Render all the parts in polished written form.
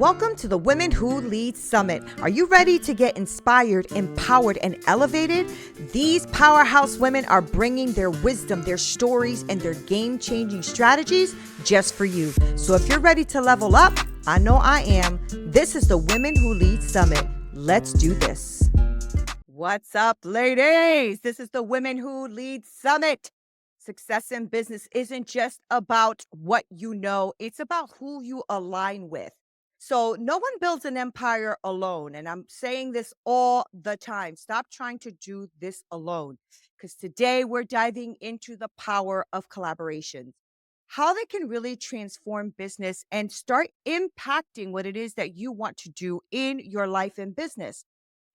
Welcome to the Women Who Lead Summit. Are you ready to get inspired, empowered, and elevated? These powerhouse women are bringing their wisdom, their stories, and their game-changing strategies just for you. So if you're ready to level up, I know I am. This is the Women Who Lead Summit. Let's do this. What's up, ladies? This is the Women Who Lead Summit. Success in business isn't just about what you know, it's about who you align with. So, no one builds an empire alone. And I'm saying this all the time. Stop trying to do this alone. Because today we're diving into the power of collaborations, how they can really transform business and start impacting what it is that you want to do in your life and business.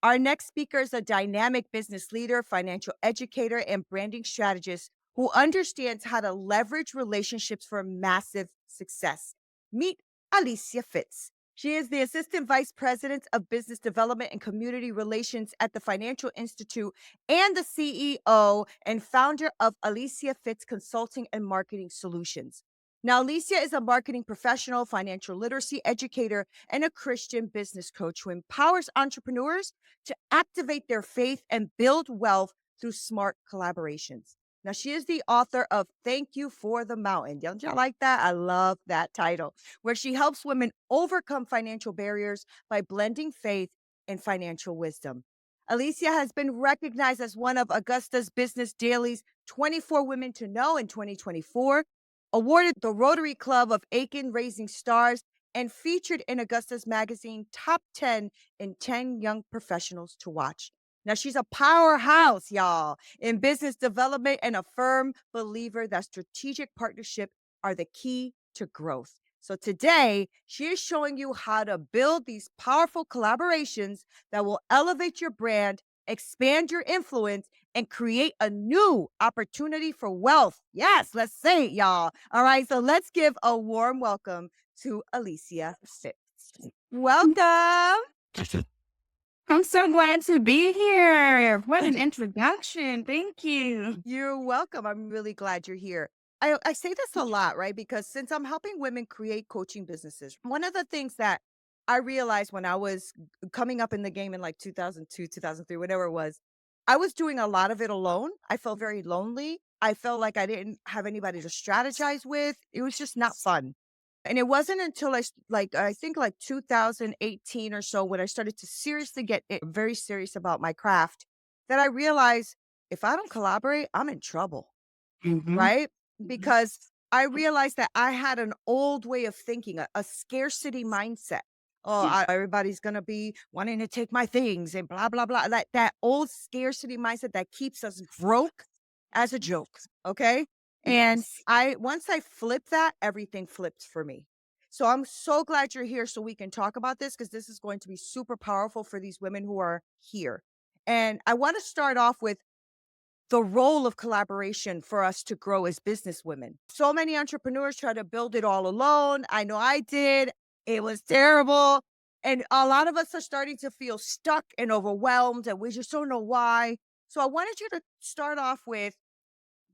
Our next speaker is a dynamic business leader, financial educator, and branding strategist who understands how to leverage relationships for massive success. Meet Alicia Fitts. She is the Assistant Vice President of Business Development and Community Relations at the Financial Institute and the CEO and founder of Alicia Fitts Consulting and Marketing Solutions. Now, Alicia is a marketing professional, financial literacy educator, and a Christian business coach who empowers entrepreneurs to activate their faith and build wealth through smart collaborations. Now, she is the author of Thank You for the Mountain. Don't y'all like that? I love that title, where she helps women overcome financial barriers by blending faith and financial wisdom. Alicia has been recognized as one of Augusta's Business Daily's 24 Women to Know in 2024, awarded the Rotary Club of Aiken Raising Stars, and featured in Augusta's magazine Top 10 in 10 Young Professionals to Watch. Now, she's a powerhouse, y'all, in business development and a firm believer that strategic partnership are the key to growth. So today, she is showing you how to build these powerful collaborations that will elevate your brand, expand your influence, and create a new opportunity for wealth. Yes, let's say it, y'all. All right, so let's give a warm welcome to Alicia Fitts. Welcome. I'm so glad to be here. What an introduction. Thank you. You're welcome. I'm really glad you're here. I say this a lot, right? Because since I'm helping women create coaching businesses, one of the things that I realized when I was coming up in the game in like 2002, 2003, whatever it was, I was doing a lot of it alone. I felt very lonely. I felt like I didn't have anybody to strategize with. It was just not fun. And it wasn't until I think like 2018 or so when I started to seriously get very serious about my craft that I realized if I don't collaborate, I'm in trouble, Mhm. right? Because I realized that I had an old way of thinking, a scarcity mindset. Oh, everybody's going to be wanting to take my things and blah, blah, blah. That old scarcity mindset that keeps us broke as a joke. Okay. And once I flipped that, everything flipped for me. So I'm so glad you're here so we can talk about this because this is going to be super powerful for these women who are here. And I want to start off with the role of collaboration for us to grow as businesswomen. So many entrepreneurs try to build it all alone. I know I did. It was terrible. And a lot of us are starting to feel stuck and overwhelmed, and we just don't know why. So I wanted you to start off with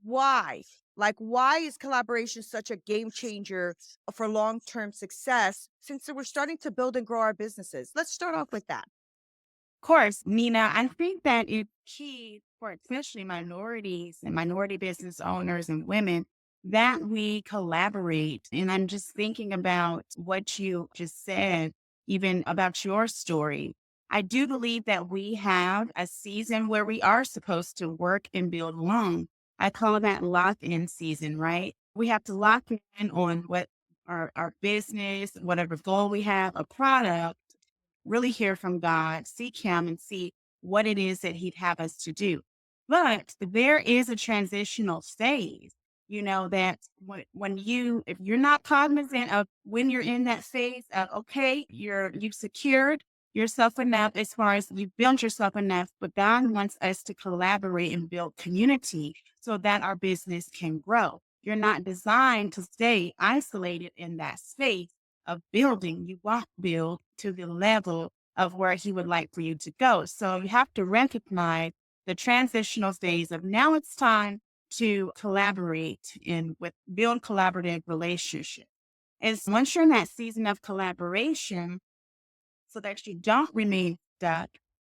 why. Like, why is collaboration such a game changer for long term success since we're starting to build and grow our businesses? Let's start off with that. Of course, Nina, I think that it's key for especially minorities and minority business owners and women that we collaborate. And I'm just thinking about what you just said, even about your story. I do believe that we have a season where we are supposed to work and build alone. I call that lock-in season, right? We have to lock in on what our business, whatever goal we have, a product, really hear from God, seek Him, and see what it is that He'd have us to do. But there is a transitional phase, that if you're not cognizant of when you're in that phase of, okay, you've secured yourself enough as far as you've built yourself enough, but God wants us to collaborate and build community so that our business can grow. You're not designed to stay isolated in that space of building. You want to build to the level of where He would like for you to go. So you have to recognize the transitional phase of now it's time to collaborate and build collaborative relationships. And once you're in that season of collaboration, so that you don't remain stuck.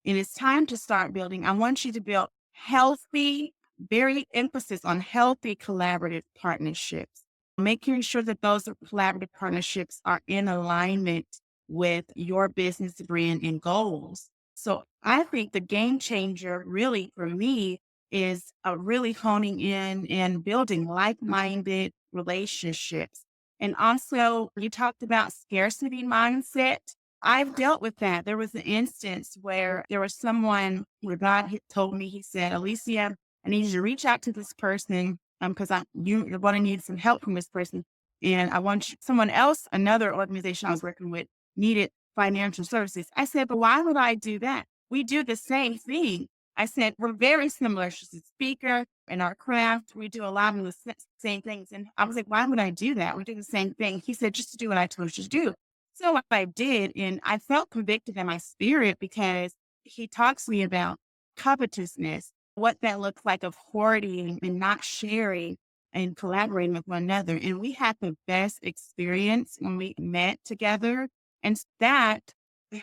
And it's time to start building. I want you to build healthy, very emphasis on healthy collaborative partnerships, making sure that those collaborative partnerships are in alignment with your business brand and goals. So I think the game changer really for me is really honing in and building like-minded relationships. And also, you talked about scarcity mindset. I've dealt with that. There was an instance where there was someone where God had told me, he said, Alicia, I need you to reach out to this person because you're going to need some help from this person. And I want someone else, another organization I was working with, needed financial services. I said, but why would I do that? We do the same thing. I said, we're very similar. She's a speaker in our craft. We do a lot of the same things. And I was like, why would I do that? We do the same thing. He said, just to do what I told you to do. So what I did, and I felt convicted in my spirit because he talks to me about covetousness, what that looks like of hoarding and not sharing and collaborating with one another. And we had the best experience when we met together. And that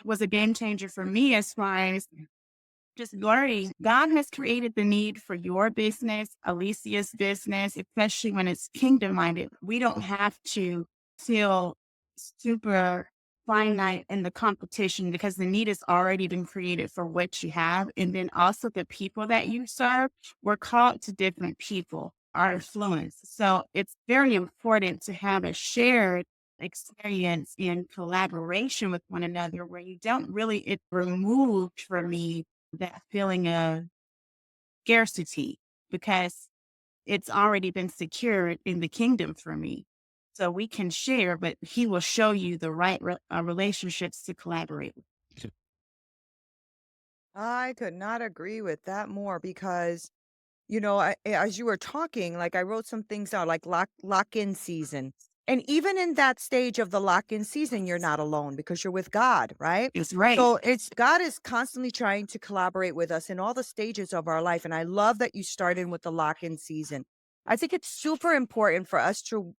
was a game changer for me as far as just learning. God has created the need for your business, Alicia's business, especially when it's kingdom minded. We don't have to feel super finite in the competition because the need has already been created for what you have. And then also the people that you serve, we're called to different people, our influence. So it's very important to have a shared experience in collaboration with one another where you don't really, it removed for me that feeling of scarcity because it's already been secured in the kingdom for me. So we can share, but he will show you the right relationships to collaborate with. I could not agree with that more because, as you were talking, like I wrote some things out, like lock in season. And even in that stage of the lock in season, you're not alone because you're with God, right? It's right. So it's God is constantly trying to collaborate with us in all the stages of our life. And I love that you started with the lock in season. I think it's super important for us to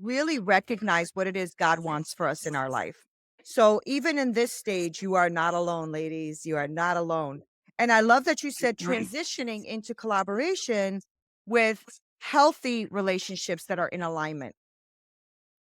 really recognize what it is God wants for us in our life. So even in this stage, you are not alone, ladies. You are not alone. And I love that you said Right. transitioning into collaboration with healthy relationships that are in alignment.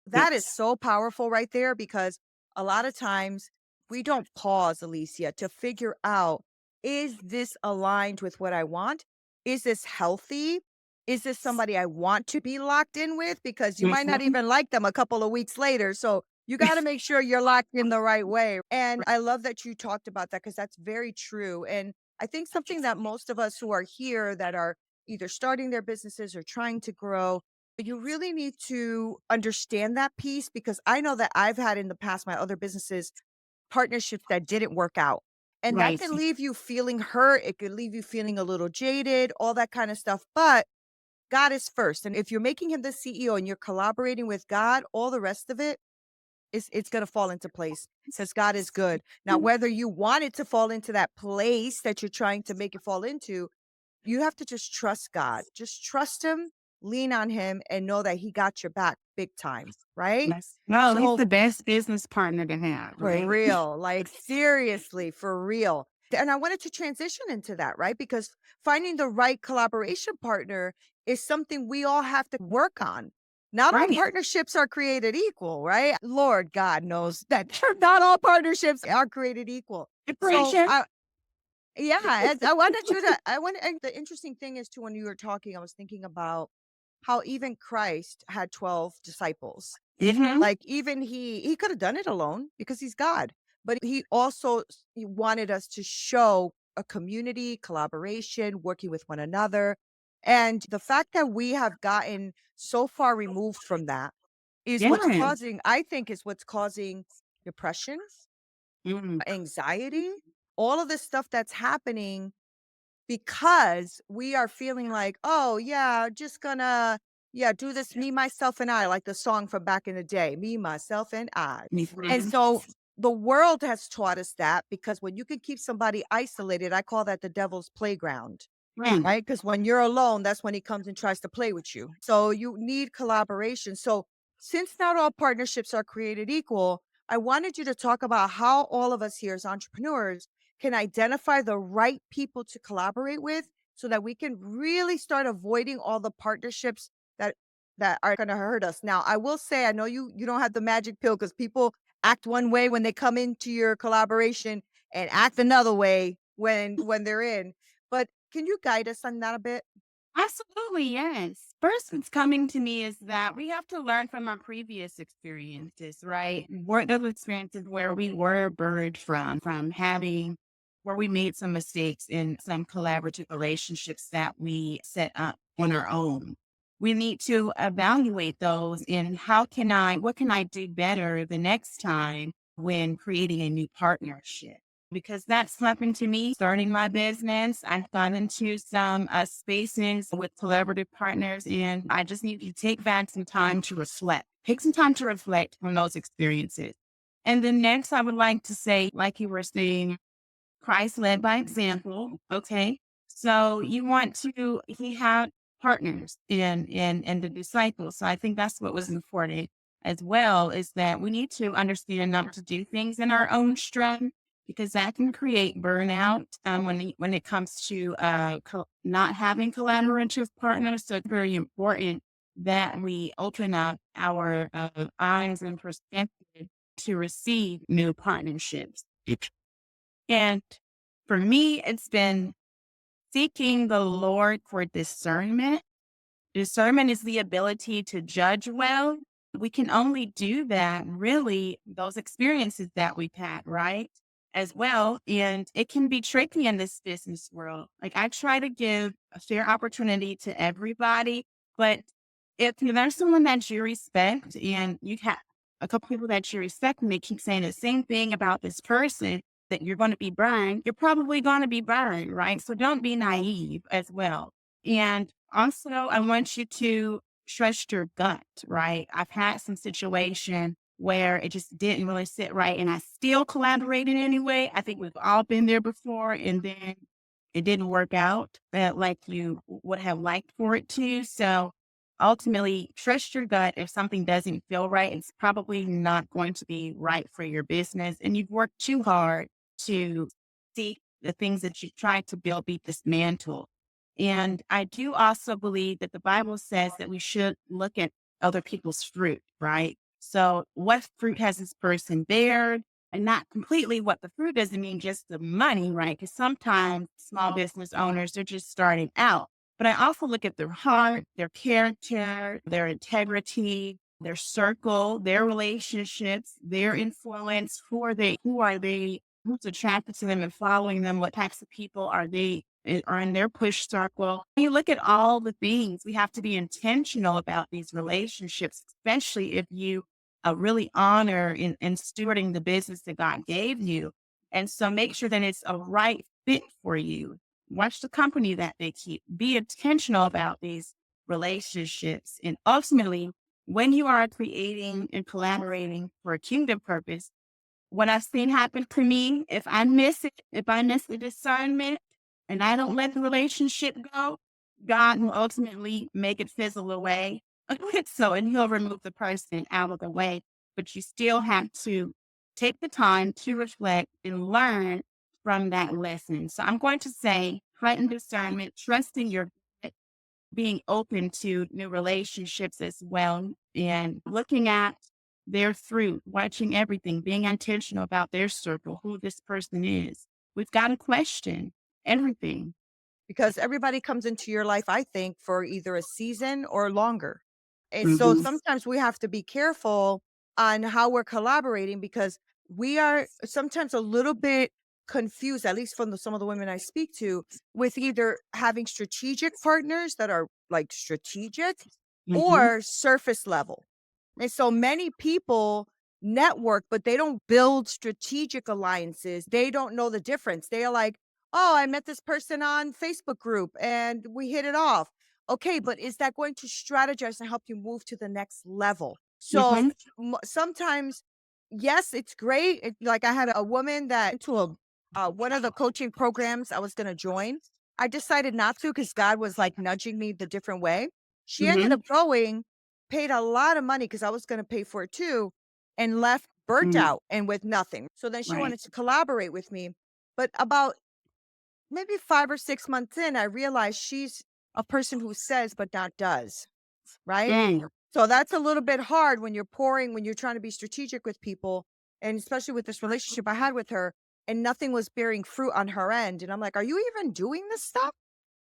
That is Yes. so powerful right there because a lot of times we don't pause, Alicia, to figure out, is this aligned with what I want? Is this healthy? Is this somebody I want to be locked in with? Because you might not Mhm. even like them a couple of weeks later. So you got to make sure you're locked in the right way. And I love that you talked about that because that's very true. And I think something that most of us who are here that are either starting their businesses or trying to grow, you really need to understand that piece because I know that I've had in the past, my other businesses, partnerships that didn't work out. And that Right. can leave you feeling hurt. It could leave you feeling a little jaded, all that kind of stuff. But God is first. And if you're making him the CEO and you're collaborating with God, all the rest of it is it's gonna fall into place because God is good. Now, whether you want it to fall into that place that you're trying to make it fall into, you have to just trust God. Just trust him, lean on him, and know that he got your back big time, right? Yes. No, he's So the best business partner to have, for right? real, like seriously, for real. And I wanted to transition into that, right? Because finding the right collaboration partner is something we all have to work on. Not all Right. partnerships are created equal, right? Lord God knows that not all partnerships are created equal. So Depression. yeah, I wanted you to and the interesting thing is too when you were talking, I was thinking about how even Christ had 12 disciples. Hmm. Like even he could have done it alone because he's God, but he also he wanted us to show a community, collaboration, working with one another. And the fact that we have gotten so far removed from that is what's Yes. causing, I think, is what's causing depression, Mm. anxiety, all of this stuff that's happening because we are feeling like, "Oh, yeah, just gonna, yeah, do this me, myself, and I," like the song from back in the day, "Me, myself, and I." And Mhm. so the world has taught us that because when you can keep somebody isolated, I call that the devil's playground, Mm. right? Because when you're alone, that's when he comes and tries to play with you. So you need collaboration. So since not all partnerships are created equal, I wanted you to talk about how all of us here as entrepreneurs can identify the right people to collaborate with so that we can really start avoiding all the partnerships that are going to hurt us. Now, I will say I know you don't have the magic pill cuz people act one way when they come into your collaboration and act another way when they're in. But can you guide us on that a bit? Absolutely, yes. First, what's coming to me is that we have to learn from our previous experiences, right? What those experiences where we were burned from having, where we made some mistakes in some collaborative relationships that we set up on our own. We need to evaluate those and what can I do better the next time when creating a new partnership? Because that's happened to me starting my business. I've gone into some spaces with collaborative partners, and I just need to take back some time to reflect. Take some time to reflect on those experiences. And then next, I would like to say, like you were saying, Christ led by example. Okay. So you want to, he had partners in the disciples. So I think that's what was important as well, is that we need to understand not to do things in our own strength because that can create burnout when it comes to not having collaborative partners. So it's very important that we open up our eyes and perspective to receive new partnerships. And for me, it's been seeking the Lord for discernment. Discernment is the ability to judge well. We can only do that really those experiences that we've had, right? As well. And it can be tricky in this business world. Like I try to give a fair opportunity to everybody, but if there's someone that you respect and you have a couple people that you respect and they keep saying the same thing about this person that you're going to be burned, you're probably going to be burned, right? So don't be naive as well. And also, I want you to trust your gut, right? I've had some situation where it just didn't really sit right and I still collaborated anyway. I think we've all been there before and then it didn't work out like you would have liked for it to. So ultimately, trust your gut. If something doesn't feel right, it's probably not going to be right for your business. And you've worked too hard to see the things that you tried to build be dismantled. And I do also believe that the Bible says that we should look at other people's fruit, right? So what fruit has this person bared? And not completely what the fruit doesn't mean just the money, right? Because sometimes small business owners, they're just starting out. But I also look at their heart, their character, their integrity, their circle, their relationships, their influence. Who are they? Who's attracted to them and following them? What types of people are in their push circle? You look at all the things. We have to be intentional about these relationships, especially if you really honor and stewarding the business that God gave you. And so make sure that it's a right fit for you. Watch the company that they keep. Be intentional about these relationships. And ultimately, when you are creating and collaborating for a kingdom purpose, what I've seen happen to me, if I miss the discernment and I don't let the relationship go, God will ultimately make it fizzle away. And he'll remove the person out of the way. But you still have to take the time to reflect and learn from that lesson. So I'm going to say heightened discernment, trusting your gut, being open to new relationships as well, and looking at their fruit, watching everything, being intentional about their circle, who this person is. We've got to question everything. Because everybody comes into your life, I think, for either a season or longer. And so Mhm. sometimes we have to be careful on how we're collaborating because we are sometimes a little bit confused, at least from some of the women I speak to, with either having strategic partners that are like strategic Mhm. or surface level. And so many people network, but they don't build strategic alliances. They don't know the difference. They are like, oh, I met this person on Facebook group and we hit it off. Okay, but is that going to strategize and help you move to the next level? So Mhm. sometimes, yes, it's great. Like I had a woman that into a one of the coaching programs I was going to join. I decided not to because God was like nudging me the different way. She ended Mhm. up going, paid a lot of money because I was going to pay for it too, and left burnt Mm, out and with nothing. So then she right. wanted to collaborate with me. But about maybe 5 or 6 months in, I realized she's a person who says but not does, right? Mm, So that's a little bit hard when you're pouring, when you're trying to be strategic with people, and especially with this relationship I had with her, and nothing was bearing fruit on her end. And I'm like, are you even doing this stuff?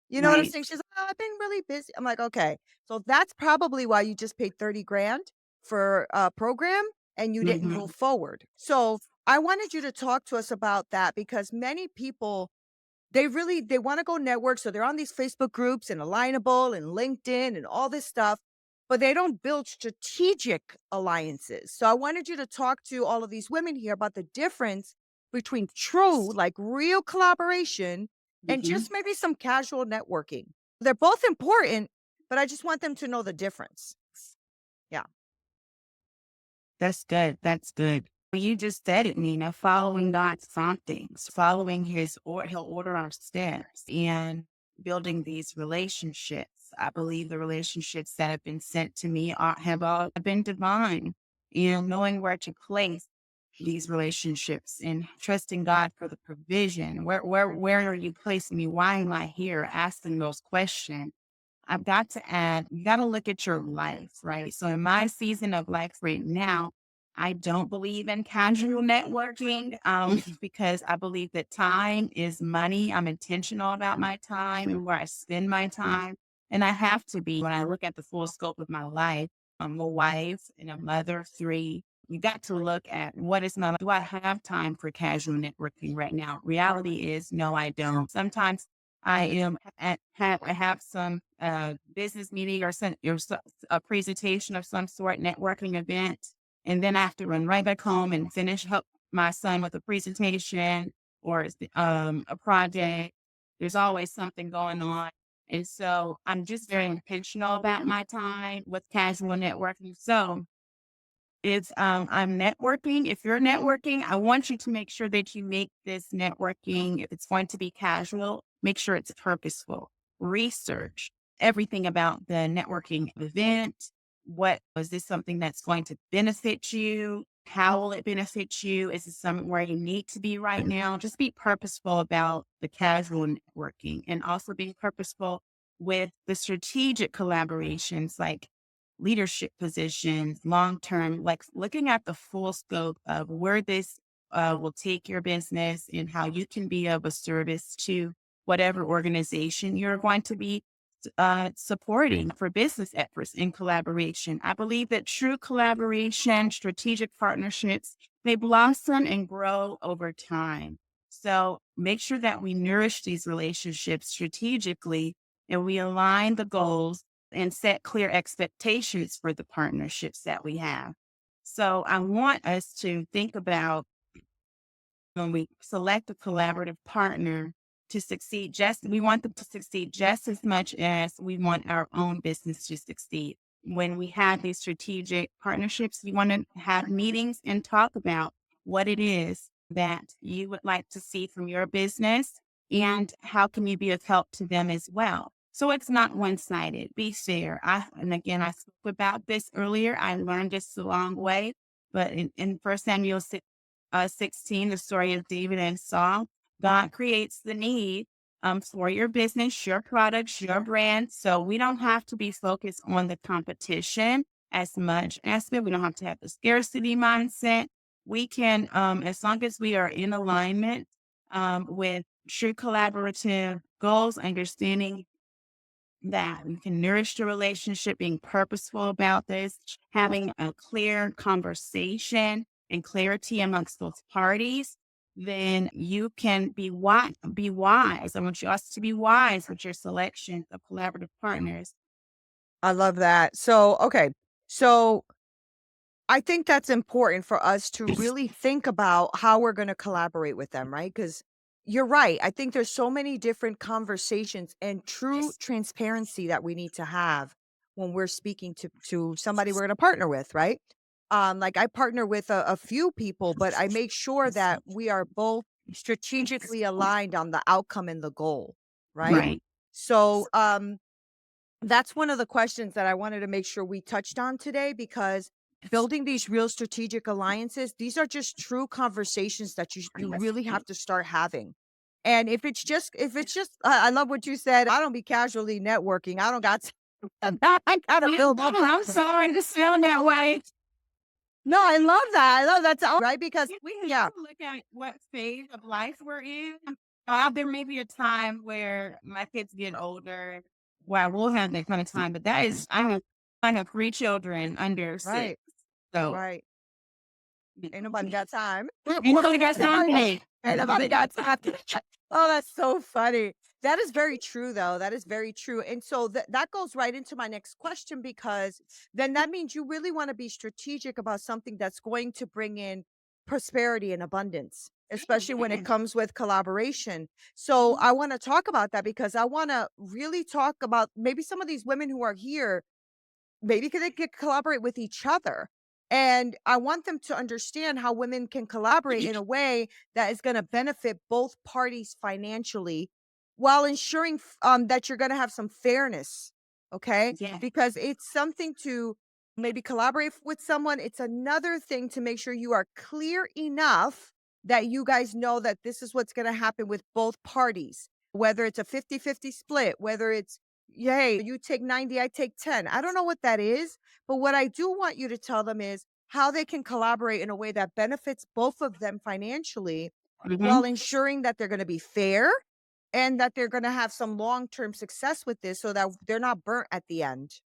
You know what I'm right. saying? She's like, "Oh, I've been really busy." I'm like, "Okay." So that's probably why you just paid 30 grand for a program and you didn't Hmm. move forward. So I wanted you to talk to us about that because many people they wanna go network, so they're on these Facebook groups and Alignable and LinkedIn and all this stuff, but they don't build strategic alliances. So I wanted you to talk to all of these women here about the difference between true, like real collaboration and Hmm. just maybe some casual networking. They're both important, but I just want them to know the difference. Yeah. That's good. That's good. Well, you just said it, Nina, following God's promptings, following he'll order our steps and building these relationships. I believe the relationships that have been sent to me have all been divine. Knowing where to place these relationships and trusting God for the provision. Where are you placing me? Why am I here? Asking those questions. I've got to add, you got to look at your life, right? So in my season of life right now, I don't believe in casual networking because I believe that time is money. I'm intentional about my time and where I spend my time. And I have to be when I look at the full scope of my life. I'm a wife and a mother of three. You got to look at what is my, do I have time for casual networking right now? Reality is, no, I don't. Sometimes I am I have some business meeting or a presentation of some sort, networking event, and then I have to run right back home and help my son with a presentation or a project. There's always something going on, and so I'm just very intentional about my time with casual networking. So it's I'm networking. If you're networking, I want you to make sure that you make this networking, if it's going to be casual, make sure it's purposeful. Research everything about the networking event. What is this something that's going to benefit you? How will it benefit you? Is it something where you need to be right now? Just be purposeful about the casual networking and also be purposeful with the strategic collaborations like leadership positions, long term, like looking at the full scope of where this will take your business and how you can be of a service to whatever organization you're going to be supporting for business efforts in collaboration. I believe that true collaboration, strategic partnerships, they blossom and grow over time. So make sure that we nourish these relationships strategically and we align the goals and set clear expectations for the partnerships that we have. So I want us to think about when we select a collaborative partner to succeed, we want them to succeed just as much as we want our own business to succeed. When we have these strategic partnerships, we want to have meetings and talk about what it is that you would like to see from your business and how can you be of help to them as well. So it's not one-sided. Be fair. And again, I spoke about this earlier. I learned this the long way, but in First Samuel 16, the story of David and Saul, God creates the need for your business, your products, your brand. So we don't have to be focused on the competition as much as we don't have to have the scarcity mindset. We can, as long as we are in alignment with true collaborative goals, understanding that we can nourish the relationship, being purposeful about this, having a clear conversation and clarity amongst both parties, then you can be wise. Be wise. I want you also to be wise with your selection of collaborative partners. I love that. So, okay. So I think that's important for us to really think about how we're gonna collaborate with them, right? Because 'Cause you're right. I think there's so many different conversations and true transparency that we need to have when we're speaking to somebody we're gonna partner with, right? Like I partner with a few people, but I make sure that we are both strategically aligned on the outcome and the goal, right? Right. So, that's one of the questions that I wanted to make sure we touched on today because building these real strategic alliances, these are just true conversations that you really have to start having. And if it's just I love what you said. I don't be casually networking. I don't got I gotta build up. I'm sorry to sound that way. No, I love that. I love that's all right because We yeah, have to look at what phase of life we're in. There may be a time where my kids get older, where we'll have that kind of time, but I have 3 children under 6. right, So right. Ain't nobody got time. ain't nobody got time to hate. Ain't nobody got time. Oh, that's so funny. That is very true, though. That is very true. And so that goes right into my next question because then that means you really want to be strategic about something that's going to bring in prosperity and abundance, especially when it comes with collaboration. So I want to talk about that because I want to really talk about maybe some of these women who are here. Maybe they could collaborate with each other. And I want them to understand how women can collaborate in a way that is going to benefit both parties financially while ensuring that you're going to have some fairness. Okay. Yeah. Because it's something to maybe collaborate with someone. It's another thing to make sure you are clear enough that you guys know that this is what's going to happen with both parties, whether it's a 50-50 split, whether it's yay, you take 90, I take 10. I don't know what that is, but what I do want you to tell them is how they can collaborate in a way that benefits both of them financially Mhm. while ensuring that they're going to be fair and that they're going to have some long-term success with this so that they're not burnt at the end.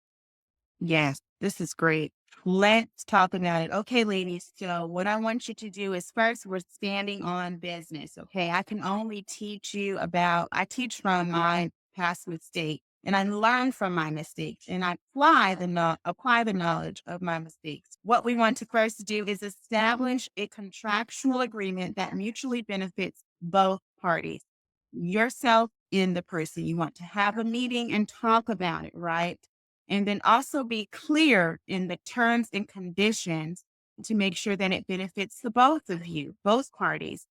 Yes, this is great. Let's talk about it. Okay, ladies. So, what I want you to do is first, we're standing on business. Okay. I can only teach you about, I teach from my past mistake and I learn from my mistakes and I apply the knowledge of my mistakes. What we want to first do is establish a contractual agreement that mutually benefits both parties, yourself and the person. You want to have a meeting and talk about it, right? And then also be clear in the terms and conditions to make sure that it benefits the both of you, both parties.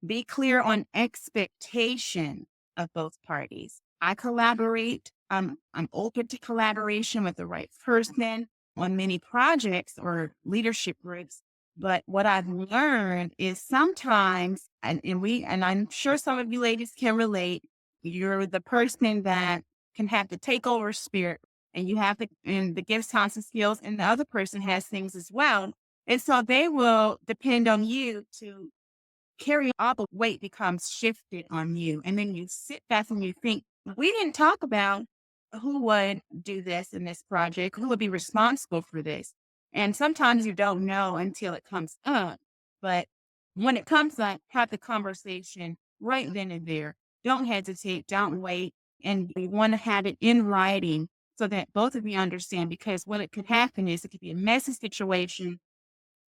Be clear on expectation of both parties. I collaborate. I'm open to collaboration with the right person on many projects or leadership groups. But what I've learned is sometimes, and I'm sure some of you ladies can relate, you're the person that can have the takeover spirit and you have the gifts, talents, and skills, and the other person has things as well. And so they will depend on you to carry all the weight becomes shifted on you. And then you sit back and you think, we didn't talk about who would do this in this project, who would be responsible for this. And sometimes you don't know until it comes up. But when it comes up, have the conversation right then and there. Don't hesitate, don't wait. And you want to have it in writing so that both of you understand, because what it could happen is it could be a messy situation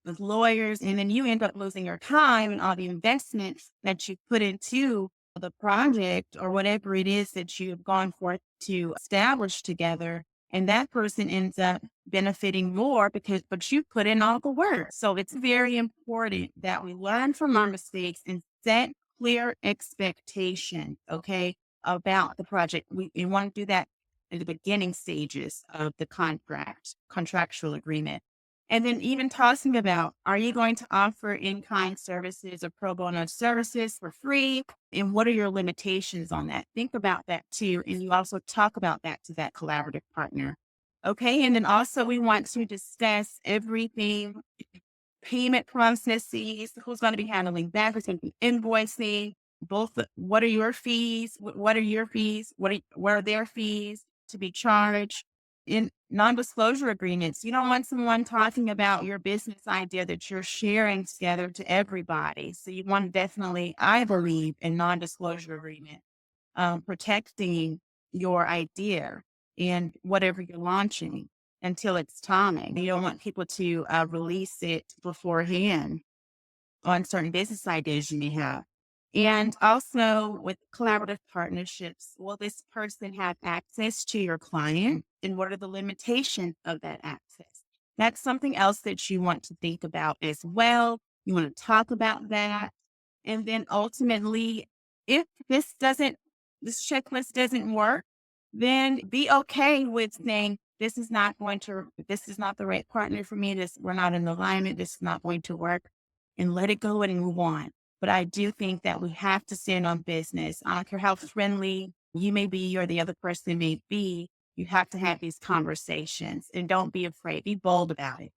with lawyers, and then you end up losing your time and all the investments that you put into the project or whatever it is that you have gone for to establish together. And that person ends up benefiting more but you put in all the work. So it's very important that we learn from our mistakes and set clear expectations, okay, about the project. We want to do that in the beginning stages of the contractual agreement. And then even talking about, are you going to offer in-kind services or pro bono services for free? And what are your limitations on that? Think about that too. And you also talk about that to that collaborative partner. Okay. And then also we want to discuss everything, payment processes, who's going to be handling that, who's going to be invoicing, what are your fees? What are your fees? What are their fees to be charged? In non-disclosure agreements, you don't want someone talking about your business idea that you're sharing together to everybody. So you want to definitely, I believe, in non-disclosure agreement, protecting your idea and whatever you're launching until it's time. You don't want people to release it beforehand on certain business ideas you may have. And also with collaborative partnerships, will this person have access to your client? And what are the limitations of that access? That's something else that you want to think about as well. You want to talk about that. And then ultimately, if this checklist doesn't work, then be okay with saying, this is not the right partner for me. We're not in alignment. This is not going to work, and let it go and move on. But I do think that we have to stand on business. I don't care how friendly you may be or the other person may be. You have to have these conversations and don't be afraid. Be bold about it.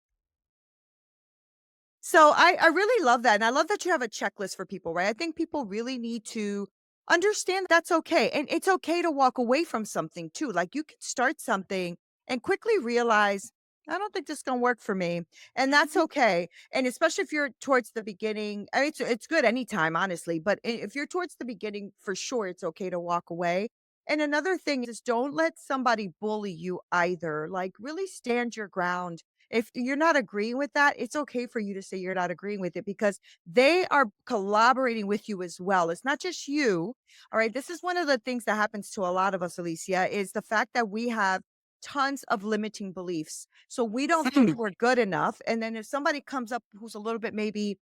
So I really love that. And I love that you have a checklist for people, right? I think people really need to understand that's okay. And it's okay to walk away from something too. Like you can start something and quickly realize, I don't think this is gonna work for me. And that's okay. And especially if you're towards the beginning, I mean, it's good anytime, honestly. But if you're towards the beginning, for sure, it's okay to walk away. And another thing is don't let somebody bully you either. Like really stand your ground if you're not agreeing with that, it's okay for you to say you're not agreeing with it because they are collaborating with you as well. It's not just you. All right. This is one of the things that happens to a lot of us, Alicia, is the fact that we have tons of limiting beliefs. So we don't think we're good enough. And then if somebody comes up who's a little bit maybe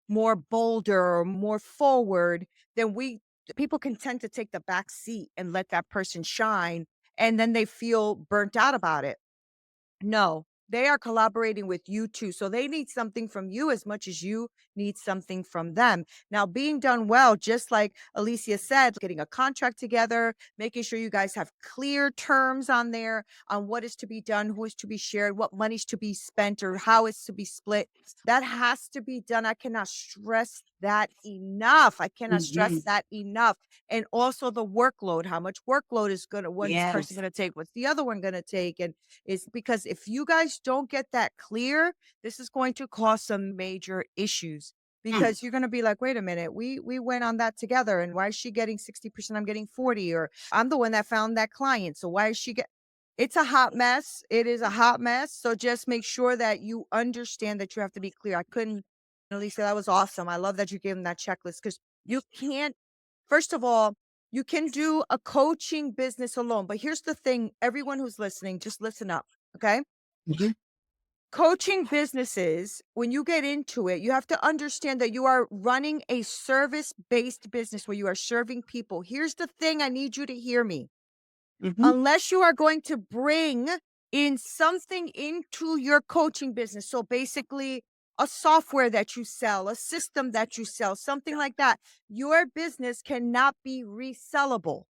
more bolder or more forward, then people can tend to take the back seat and let that person shine. And then they feel burnt out about it. No, they are collaborating with you too. So they need something from you as much as you need something from them. Now, being done well, just like Alicia said, getting a contract together, making sure you guys have clear terms on there on what is to be done, who is to be shared, what money's to be spent, or how it's to be split. That has to be done. I cannot stress that enough. I cannot stress Mhm. that enough. And also the workload, how much workload is one's person Yes. gonna take, what's the other one gonna take, and is because if you guys don't get that clear, this is going to cause some major issues Mm. because you're going to be like, wait a minute, we went on that together, and why is she getting 60%? I'm getting 40, or I'm the one that found that client. So why is she get it's a hot mess. It is a hot mess. So just make sure that you understand that you have to be clear. I couldn't, Lisa, that was awesome. I love that you gave them that checklist because you can't, first of all, you can do a coaching business alone. But here's the thing, everyone who's listening, just listen up. Okay. Mhm. Coaching businesses, when you get into it, you have to understand that you are running a service based business where you are serving people. Here's the thing, I need you to hear me. Mhm. Unless you are going to bring in something into your coaching business. So basically, a software that you sell, a system that you sell, something like that, your business cannot be resellable.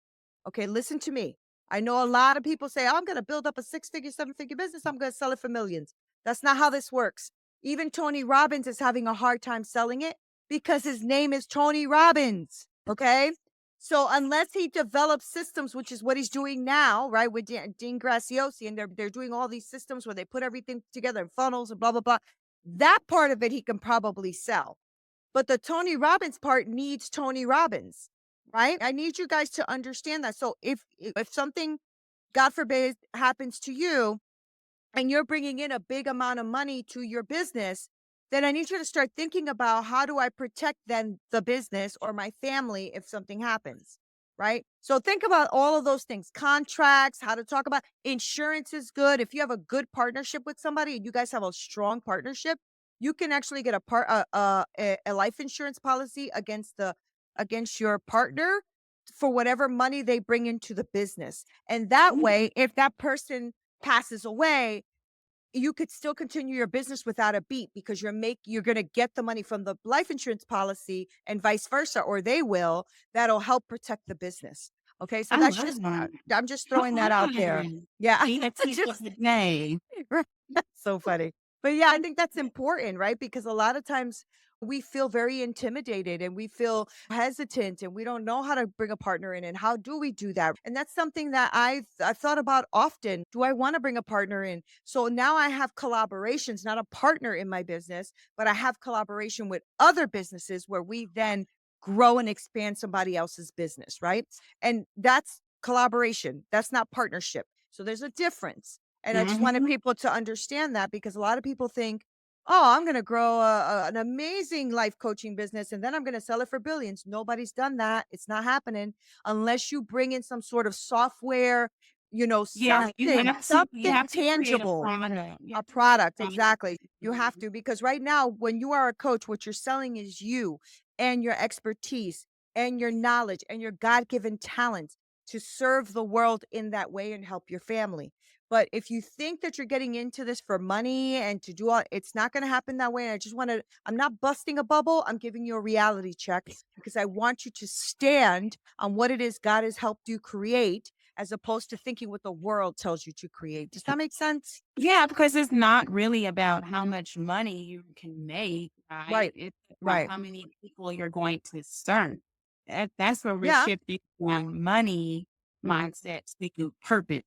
Okay, listen to me. I know a lot of people say, "Oh, I'm going to build up a six-figure, seven-figure business. I'm going to sell it for millions." That's not how this works. Even Tony Robbins is having a hard time selling it because his name is Tony Robbins. Okay. So unless he develops systems, which is what he's doing now, right, with Dean Graciosi, and they're doing all these systems where they put everything together in funnels and blah blah blah. That part of it he can probably sell. But the Tony Robbins part needs Tony Robbins, right? I need you guys to understand that. So if something, God forbid, happens to you, and you're bringing in a big amount of money to your business, then I need you to start thinking about how do I protect then the business or my family if something happens, right? So think about all of those things, contracts, how to talk about insurance is good. If you have a good partnership with somebody and you guys have a strong partnership, you can actually get a life insurance policy against your partner for whatever money they bring into the business. And that Mm. way, if that person passes away, you could still continue your business without a beat because you're going to get the money from the life insurance policy and vice versa, or they will. That'll help protect the business. Okay, so I that's love just that. I'm just Come throwing that out there. on. Yeah, Be a teacher of just the day. right. That's so funny. But yeah, I think that's important, right? Because a lot of times we feel very intimidated and we feel hesitant and we don't know how to bring a partner in and how do we do that? And that's something that I've thought about often. Do I want to bring a partner in? So now I have collaborations, not a partner in my business, but I have collaboration with other businesses where we then grow and expand somebody else's business, right? And that's collaboration. That's not partnership. So there's a difference. And I just wanted Mhm. people to understand that because a lot of people think, oh, I'm going to grow an amazing life coaching business and then I'm going to sell it for billions. Nobody's done that. It's not happening unless you bring in some sort of software, Yeah, you something have to create a tangible, product. You a have to create product. a product. Exactly. You have to, because right now, when you are a coach, what you're selling is you and your expertise and your knowledge and your God given talents to serve the world in that way and help your family. But if you think that you're getting into this for money and to do all, it's not going to happen that way. And I just want to, I'm not busting a bubble. I'm giving you a reality check because I want you to stand on what it is God has helped you create as opposed to thinking what the world tells you to create. Does that make sense? Yeah, because it's not really about how much money you can make, right? Right. It's about Right. how many people you're going to serve. That's where we're Yeah. shifting from money mindset, speaking purpose.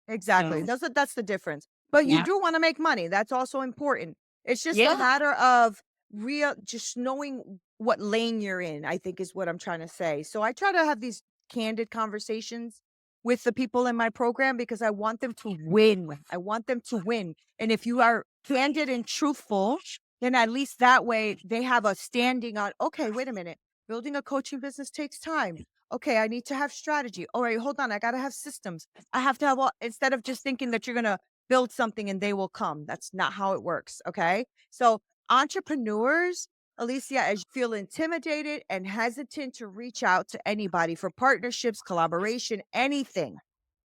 Exactly. So, That's the difference. But you yeah, do wanna make money, that's also important. It's just a yeah, matter of real just knowing what lane you're in, I think is what I'm trying to say. So I try to have these candid conversations with the people in my program because I want them to win. I want them to win. And if you are candid and truthful, then at least that way they have a standing on, okay, wait a minute. Building a coaching business takes time. Okay, I need to have strategy. All right, hold on. I got to have systems. I have to have all, instead of just thinking that you're going to build something and they will come. That's not how it works. Okay. So, entrepreneurs, Alicia, as you feel intimidated and hesitant to reach out to anybody for partnerships, collaboration, anything.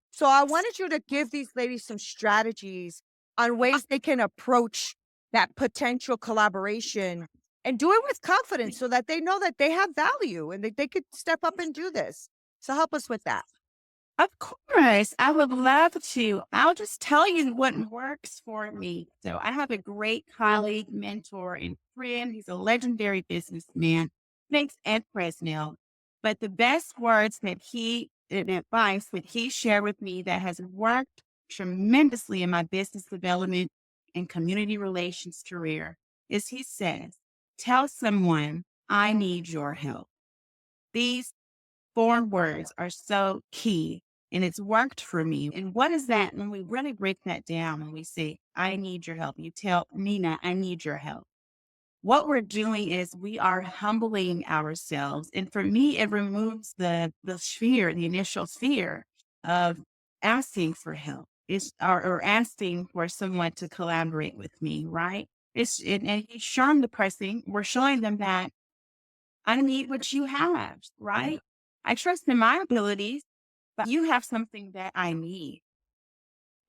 So, I wanted you to give these ladies some strategies on ways they can approach that potential collaboration and do it with confidence so that they know that they have value and that they could step up and do this. So, help us with that. of course. I would love to. I'll just tell you what works for me. So, I have a great colleague, mentor, and friend. He's a legendary businessman, thanks Ed Fresnel. But the best words that and advice that he shared with me that has worked tremendously in my business development and community relations career is he says, tell someone I need your help. These 4 words are so key and it's worked for me. And what is that? When we really break that down and we say, I need your help, you tell Nina, I need your help. What we're doing is we are humbling ourselves. And for me, it removes the fear, the initial fear of asking for help. Or asking for someone to collaborate with me, right? And he's showing the person, we're showing them that I need what you have, right? I trust in my abilities, but you have something that I need.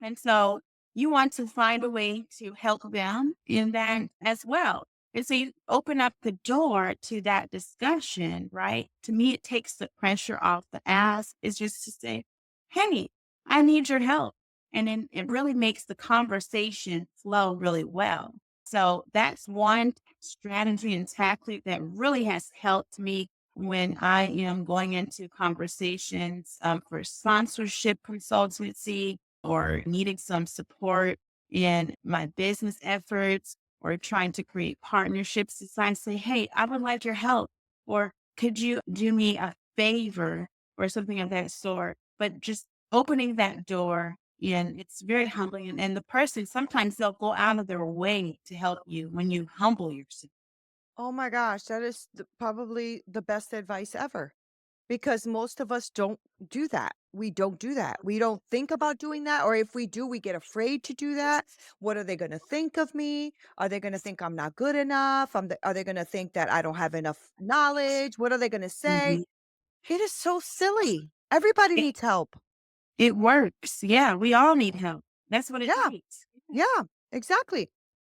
And so you want to find a way to help them in that as well. And so you open up the door to that discussion, right? To me, it takes the pressure off the ask. It's just to say, hey, I need your help. And then it really makes the conversation flow really well. So that's one strategy and tactic that really has helped me when I am going into conversations for sponsorship consultancy or needing some support in my business efforts or trying to create partnerships, decide to say, hey, I would like your help. Or could you do me a favor or something of that sort? But just opening that door and it's very humbling. And the person, sometimes they'll go out of their way to help you when you humble yourself. Oh my gosh, that is probably the best advice ever because most of us don't do that. We don't do that. We don't think about doing that. Or if we do, we get afraid to do that. What are they going to think of me? Are they going to think I'm not good enough? Are they going to think that I don't have enough knowledge? What are they going to say? Mhm. It is so silly. Everybody It, needs help. it works. Yeah, we all need help. That's what it Yeah. takes. Yeah, exactly.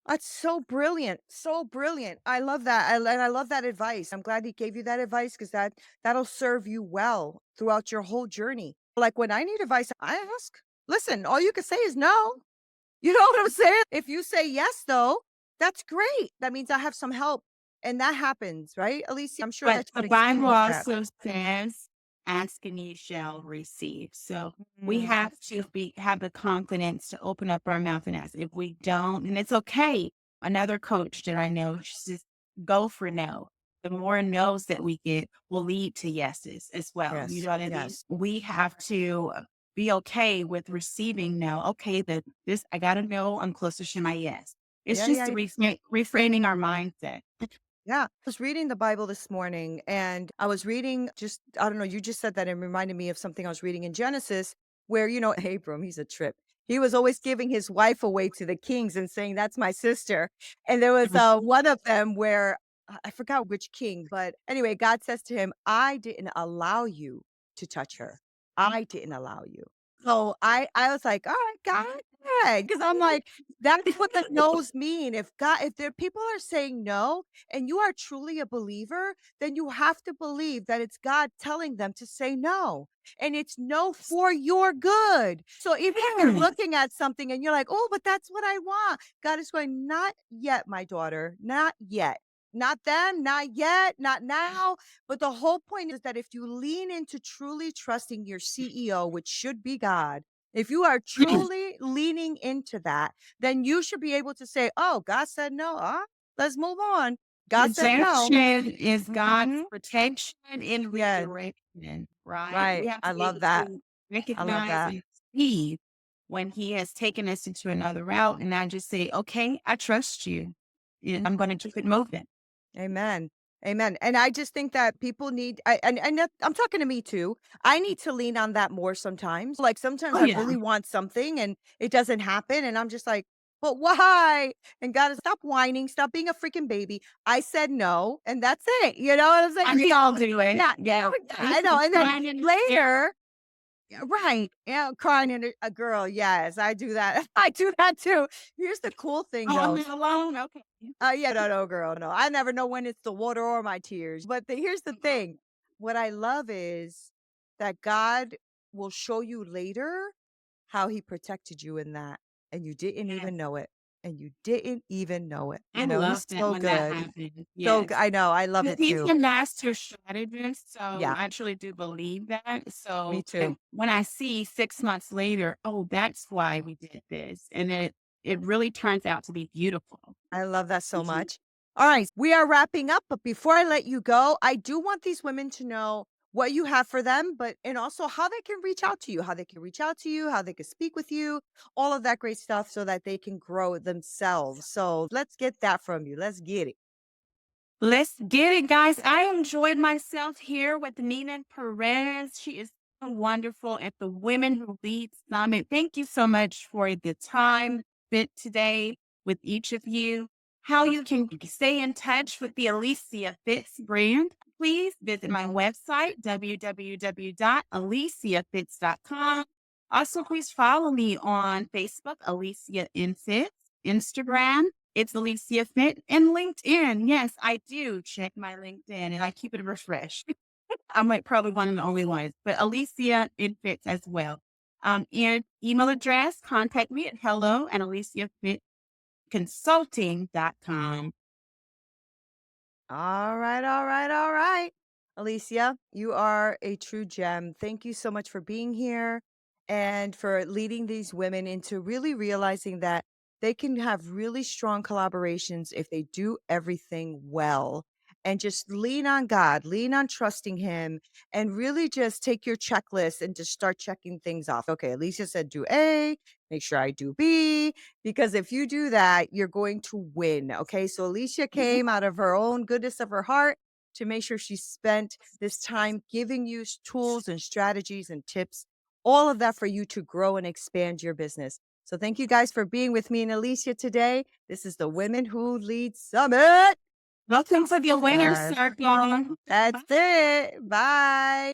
That's so brilliant. So brilliant. I love that. And I love that advice. I'm glad he gave you that advice because that'll serve you well throughout your whole journey. Like when I need advice, I ask. Listen, all you can say is no. You know what I'm saying? If you say yes, though, that's great. That means I have some help. And that happens, right, Alicia? I'm sure But that the you've Bible experienced that. also says, ask and ye shall receive. So we Mm, have to have the confidence to open up our mouth and ask. If we don't, and it's okay. Another coach that I know, she says, go for no. The more no's that we get will lead to yeses as well. You yes. know what I mean? Yes. We have to be okay with receiving no. Okay, that this I gotta know I'm closer to my yes. It's Yeah, just yeah. reframing our mindset. Yeah, I was reading the Bible this morning and I was reading just, I don't know, you just said that and reminded me of something I was reading in Genesis where, Abram, he's a trip. He was always giving his wife away to the kings and saying, that's my sister. And there was one of them where I forgot which king, but anyway, God says to him, I didn't allow you to touch her. I didn't allow you. So I was like, "All right, God, because I'm like, that's what the no's mean. If there people are saying no and you are truly a believer, then you have to believe that it's God telling them to say no. And it's no for your good. So even if you're Yes. looking at something and you're like, "Oh, but that's what I want." God is going, "Not yet, my daughter. Not yet. Not then, not yet, not now." But the whole point is that if you lean into truly trusting your CEO, which should be God, if you are truly leaning into that, then you should be able to say, "Oh, God said no. Let's move on. God said no." Rejection is God's Mhm. protection and Yeah, redirection, right? We right. have I to be love able that. to I love recognize that. and see when He has taken us into another route, and I just say, "Okay, I trust you. Yeah, I'm going to keep it moving." Amen. Amen. And I just think that people need and I'm talking to me too. I need to lean on that more sometimes. Like sometimes Oh I yeah, really want something and it doesn't happen and I'm just like, "But why?" And God, stop whining, stop being a freaking baby. I said no, and that's it. You know what I'm saying? and we all do it. Yeah, Yeah, I know. And then crying in the mirror. later, yeah, right. Yeah, crying in a girl. Yes, I do that. I do that too. Here's the cool thing Oh, I'm though. not alone. Okay. Yeah, no, no, girl, no. I never know when it's the water or my tears. But here's the thing. What I love is that God will show you later how he protected you in that. And you didn't Yes. even know it. And you didn't even know it. I He's love that so when that good. happens. Yes. I know. I love Because it he's too. a master strategist, so Yeah, I truly do believe that. me So too. when I see 6 months later, "Oh, that's why we did this," and it really turns out to be beautiful. I love that so Mhm. much. All right, we are wrapping up, but before I let you go, I do want these women to know what you have for them, but and also how they can reach out to you, how they can reach out to you, how they can speak with you, all of that great stuff so that they can grow themselves. So let's get that from you. Let's get it. Let's get it, guys. I enjoyed myself here with Nina Perez. She is so wonderful at the Women Who Lead Summit. Thank you so much for the time spent today with each of you. How you can stay in touch with the Alicia Fitts brand, please visit my website, www.aliciafitts.com. Also, please follow me on Facebook, Alicia in Fitts, Instagram, it's Alicia Fit and LinkedIn. Yes, I do check my LinkedIn and I keep it refreshed. I might probably one of the only ones, but Alicia it fits as well. And email address, contact me at hello at aliciafitconsulting.com. All right, all right, all right. Alicia, you are a true gem. Thank you so much for being here and for leading these women into really realizing that they can have really strong collaborations if they do everything well and just lean on God, lean on trusting Him, and really just take your checklist and just start checking things off. Okay, Alicia said do A, make sure I do B, because if you do that, you're going to win. Okay. So Alicia came out of her own goodness of her heart to make sure she spent this time giving you tools and strategies and tips, all of that for you to grow and expand your business. So thank you guys for being with me and Alicia today. This is the Women Who Lead Summit. Welcome to the winner's Yes, circle. that's it. Bye.